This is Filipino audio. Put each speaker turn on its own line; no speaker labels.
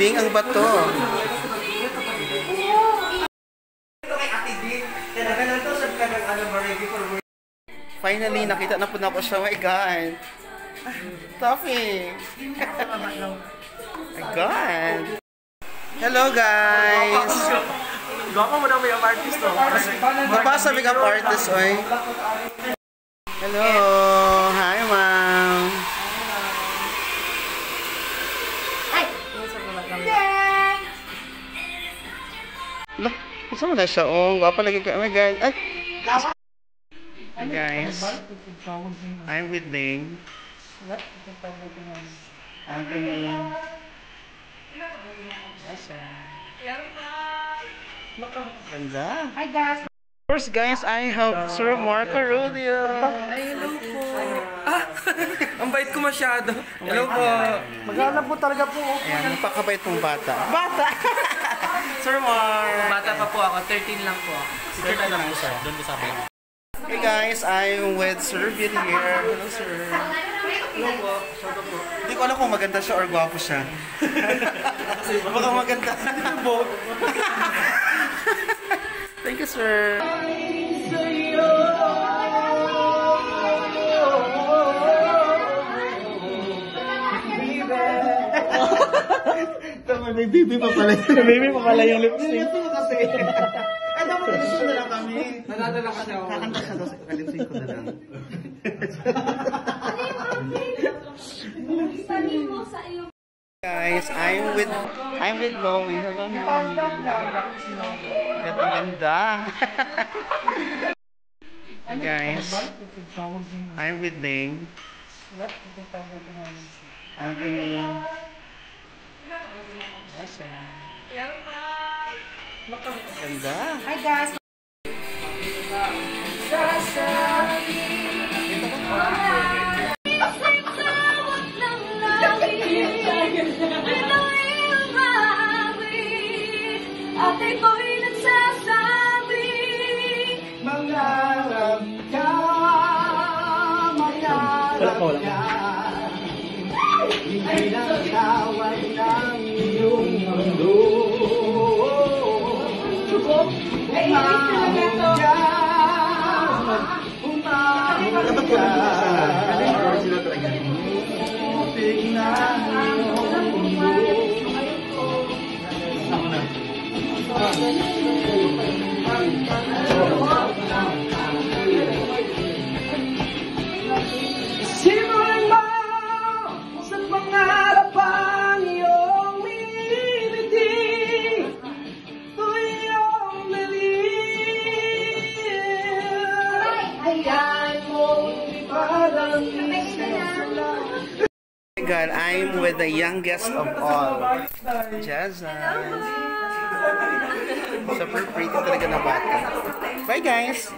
ding ang bato. Finally, nakita na po na po siya. Oh my God. Toffee. Oh my God. Hello, guys.
Gawin mo na may artist, no?
Mabasa makeup artist, oy. Hello. Hi, ma'am.
Ay!
Lah, isa mo na siya, oh. Gwapa lagi ka. Oh my God. Ay. Hey guys, I'm with Ling. Ganda.
Hi guys!
First guys, I have Sir Marco Rudio.
Ay, hello po!
Ang bait ko masyado. Hello po.
Mag-aalap po talaga po.
Ayan, napakabait mong bata. Bata! Sir Mar!
Bata pa po ako, 13 lang po. 13 lang po siya. Doon ko sabi.
Hey guys, I'm with Sir Bill here. Hello sir.
Hello po.
Hindi ko alam kung maganda siya or gwapo siya. Baka maganda. Both. Thank you sir. Tama, may baby pa pala. May baby pa pala yung lipstick. Kasi. Ay, dapat gusto na lang kami.
Nadadala kasi ako.
Kakanta siya daw sa kalipsing ko na lang. Guys, I'm with Chloe. Hello, ganda. Guys, I'm with Ling. Ganda.
Hi guys!
Ate ko'y nagsasabi,
Mangarap ka, mangarap ka. Hindi na tawag ng iyong mundo. Umahon ka, umahon ka. Tingnan iyong mundo. Simulan mo sa pangarap ang iyong miniti, ito iyong nalil. Hayaan mo parang
Oh my God, I'm with the youngest of all, Jazza. Super pretty talaga na bata. Bye guys!